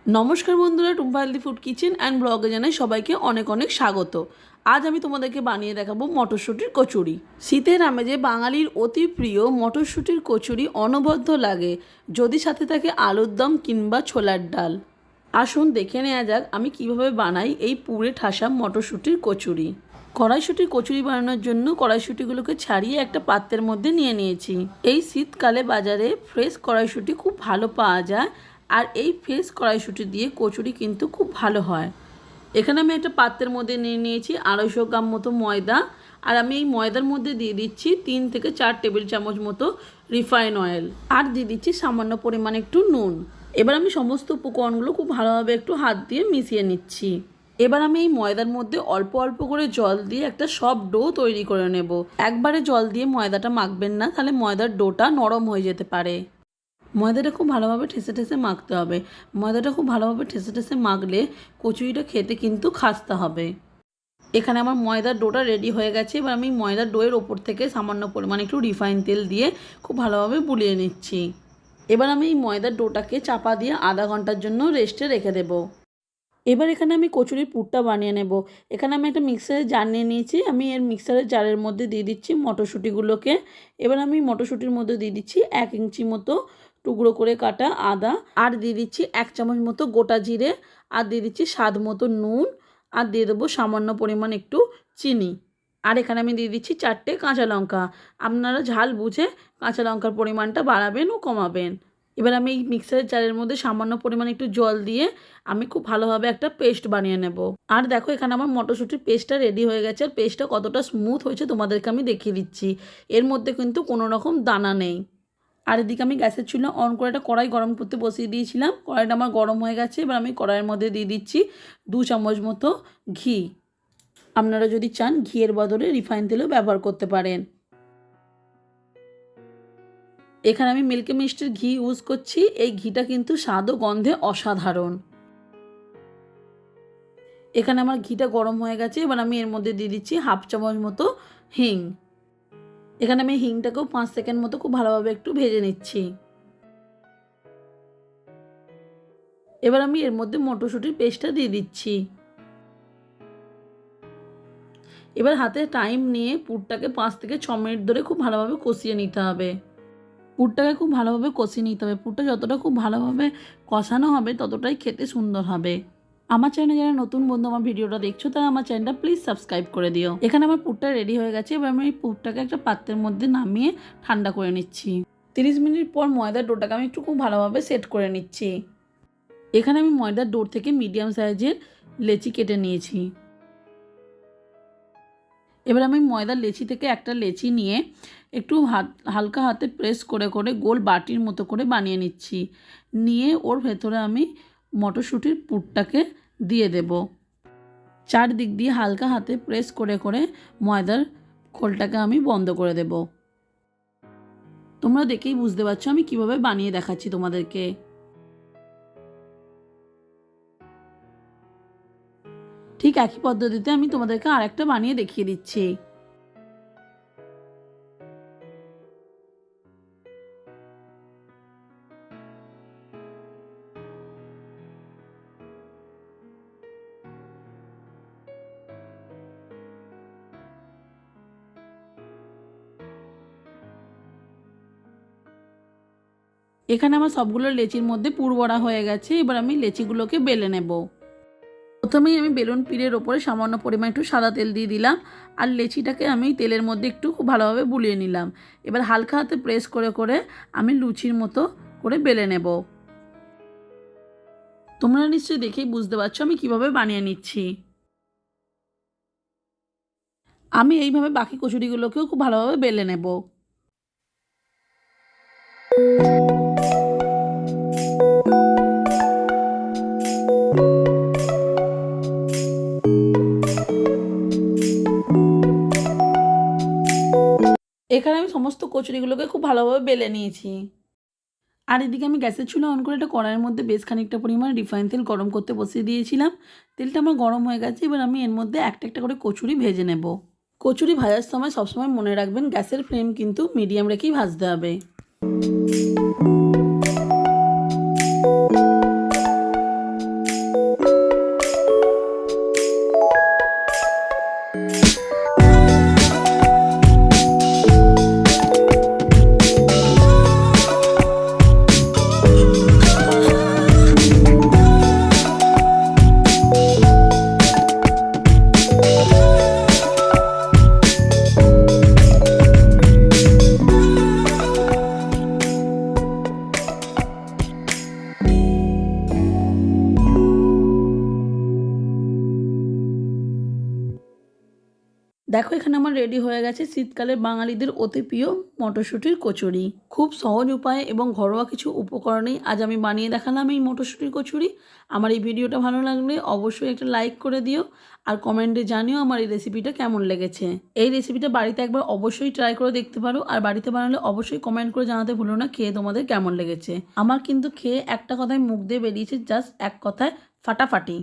নমস্কার বন্ধুরা, Tumpa healthy food kitchen and ব্লগে জানাই সবাইকে অনেক অনেক স্বাগত। আজ আমি তোমাদেরকে বানিয়ে দেখাবো মটরশুঁটির কচুরি। শীতের আমেজে বাঙালির অতি প্রিয় মটরশুঁটির কচুরি অনবদ্য লাগে যদি সাথে থাকে আলুর দম কিংবা ছোলার ডাল। আসুন দেখে নেওয়া যাক আমি কিভাবে বানাই এই পুরে ঠাসা মটরশুঁটির কচুরি। কড়াইশুঁটির কচুরি বানানোর জন্য কড়াইশুঁটিগুলোকে ছাড়িয়ে একটা পাত্রের মধ্যে নিয়ে নিয়েছি। এই শীতকালে বাজারে ফ্রেশ কড়াইশুঁটি খুব ভালো পাওয়া যায়, আর এই ফ্রেশ কড়াইশুঁটি দিয়ে কচুরি কিন্তু খুব ভালো হয়। এখানে আমি একটা পাত্রের মধ্যে নিয়ে নিয়েছি 250 গ্রাম মতো ময়দা, আর আমি এই ময়দার মধ্যে দিয়ে দিচ্ছি 3 থেকে 4 টেবিল চামচ মতো রিফাইন অয়েল, আর দিয়ে দিচ্ছি সামান্য পরিমাণে একটু নুন। এবার আমি সমস্ত উপকরণগুলো খুব ভালোভাবে একটু হাত দিয়ে মিশিয়ে নিচ্ছি। এবার আমি এই ময়দার মধ্যে অল্প অল্প করে জল দিয়ে একটা সফট ডো তৈরি করে নেব। একবারে জল দিয়ে ময়দাটা মাখবেন না, তাহলে ময়দার ডোটা নরম হয়ে যেতে পারে। ময়দাটা খুব ভালোভাবে ঠেসে ঠেসে মাখতে হবে। ময়দাটা খুব ভালোভাবে ঠেসে ঠেসে মাখলে কচুরিটা খেতে কিন্তু খাস্তা হবে। এখানে আমার ময়দার ডোটা রেডি হয়ে গেছে। এবার আমি ময়দার ডোয়ের ওপর থেকে সামান্য পরিমাণে একটু রিফাইন তেল দিয়ে খুব ভালোভাবে বুলিয়ে নিচ্ছি। এবার আমি এই ময়দার ডোটাকে চাপা দিয়ে আধা ঘন্টার জন্য রেস্টে রেখে দেব। এবার এখানে আমি কচুরির পুরটা বানিয়ে নেব। এখানে আমি একটা মিক্সারের জার নিয়ে নিয়েছি। আমি এর মিক্সারের জারের মধ্যে দিয়ে দিচ্ছি মটরশুঁটিগুলোকে। এবার আমি মটরশুঁটির মধ্যে দিয়ে দিচ্ছি 1 ইঞ্চি মতো টুকরো করে কাটা আদা, আর দিয়ে দিচ্ছি 1 চামচ মতো গোটা জিরে, আর দিয়ে দিচ্ছি স্বাদ মতো নুন, আর দিয়ে দেবো সামান্য পরিমাণ একটু চিনি। আর এখানে আমি দিয়ে দিচ্ছি 4টে কাঁচা লঙ্কা। আপনারা ঝাল বুঝে কাঁচা লঙ্কার পরিমাণটা বাড়াবেন ও কমাবেন। এবার আমি এই মিক্সারের জারের মধ্যে সামান্য পরিমাণে একটু জল দিয়ে আমি খুব ভালোভাবে একটা পেস্ট বানিয়ে নেব। আর দেখো এখানে আমার মটরশুঁটির পেস্টটা রেডি হয়ে গেছে। আর পেস্টটা কতটা স্মুথ হয়েছে তোমাদেরকে আমি দেখিয়ে দিচ্ছি। এর মধ্যে কিন্তু কোনো রকম দানা নেই। আর এদিকে আমি গ্যাসের চুলা অন করে একটা কড়াই গরম করতে বসিয়ে দিয়েছিলাম। কড়াইটা আমার গরম হয়ে গেছে। এবার আমি কড়াইয়ের মধ্যে দিয়ে দিচ্ছি 2 চামচ মতো ঘি। আপনারা যদি চান ঘিয়ের বদলে রিফাইন তেলও ব্যবহার করতে পারেন। এখানে আমি মিল্কি মিস্টের ঘি ইউজ করছি। এই ঘিটা কিন্তু স্বাদ ও গন্ধে অসাধারণ। এখানে আমার ঘিটা গরম হয়ে গেছে। এবার আমি এর মধ্যে দিয়ে দিচ্ছি 1/2 চামচ মতো হিং। এখানে আমি হিংটাকেও 5 সেকেন্ড মতো খুব ভালোভাবে একটু ভেজে নিচ্ছি। এবার আমি এর মধ্যে মটরশুঁটির পেস্টটা দিয়ে দিচ্ছি। এবার হাতে টাইম নিয়ে পুরটাকে 5 থেকে 6 মিনিট ধরে খুব ভালোভাবে কষিয়ে নিতে হবে। পুরটাকে খুব ভালোভাবে কষিয়ে নিতে হবে। পুরটা যতটা খুব ভালোভাবে কষানো হবে ততটাই খেতে সুন্দর হবে। আমার চ্যানেলে যারা নতুন বন্ধু আমার ভিডিওটা দেখছো তারা আমার চ্যানেলটা প্লিজ সাবস্ক্রাইব করে দিও। এখানে আমার পুরটা রেডি হয়ে গেছে। এবার আমি এই পুরটাকে একটা পাত্রের মধ্যে নামিয়ে ঠান্ডা করে নিচ্ছি। 30 মিনিট পর ময়দার ডোটাকে আমি একটু খুব ভালোভাবে সেট করে নিচ্ছি। এখানে আমি ময়দার ডো থেকে মিডিয়াম সাইজের লেচি কেটে নিয়েছি। এবার আমি ময়দার লেচি থেকে একটা লেচি নিয়ে একটু হালকা হাতে প্রেস করে করে গোল বাটির মতো করে বানিয়ে নিচ্ছি। নিয়ে ওর ভেতরে আমি মটরশুঁটির পুরটাকে দিয়ে দেব। চারদিক দিয়ে হালকা হাতে প্রেস করে করে ময়দার খোলটাকে আমি বন্ধ করে দেব। তোমরা দেখেই বুঝতে পারছো আমি কিভাবে বানিয়ে দেখাচ্ছি তোমাদেরকে। ঠিক একই পদ্ধতিতে আমি তোমাদেরকে আরেকটা বানিয়ে দেখিয়ে দিচ্ছি। এখানে আমার সবগুলো লেচির মধ্যে পুর ভরা হয়ে গেছে। এবার আমি লেচিগুলোকে বেলে নেব। প্রথমেই আমি বেলুন পিড়ের ওপরে সামান্য পরিমাণ একটু সাদা তেল দিয়ে দিলাম, আর লেচিটাকে আমি তেলের মধ্যে একটু খুব ভালোভাবে বুলিয়ে নিলাম। এবার হালকা হাতে প্রেস করে করে আমি লুচির মতো করে বেলে নেব। তোমরা নিশ্চয়ই দেখেই বুঝতে পারছো আমি কিভাবে বানিয়ে নিচ্ছি। আমি এইভাবে বাকি কচুরিগুলোকেও খুব ভালোভাবে বেলে নেব। এখানে আমি সমস্ত কচুরিগুলোকে খুব ভালোভাবে বেলে নিয়েছি। আর এদিকে আমি গ্যাসের চুলা অন করে একটা কড়াইয়ের মধ্যে বেশ খানিকটা পরিমাণ রিফাইন তেল গরম করতে বসিয়ে দিয়েছিলাম। তেলটা আমার গরম হয়ে গেছে। এবার আমি এর মধ্যে একটা একটা করে কচুরি ভেজে নেব। কচুরি ভাজার সময় সবসময় মনে রাখবেন গ্যাসের ফ্লেম কিন্তু মিডিয়াম রেখেই ভাজতে হবে। দেখো এখানে আমার রেডি হয়ে গেছে শীতকালে বাঙালিদের অতি প্রিয় মটরশুঁটির কচুরি। খুব সহজ উপায়ে এবং ঘরোয়া কিছু উপকরণেই আজ আমি বানিয়ে দেখালাম এই মটরশুঁটির কচুরি। আমার এই ভিডিওটা ভালো লাগলে অবশ্যই একটা লাইক করে দিও আর কমেন্টে জানিও আমার এই রেসিপিটা কেমন লেগেছে। এই রেসিপিটা বাড়িতে একবার অবশ্যই ট্রাই করে দেখতে পারো আর বাড়িতে বানালে অবশ্যই কমেন্ট করে জানাতে ভুলো না খেয়ে তোমাদের কেমন লেগেছে। আমার কিন্তু খেয়ে একটা কথায় মুখ দিয়ে বেরিয়েছে, জাস্ট এক কথায় ফাটাফাটি।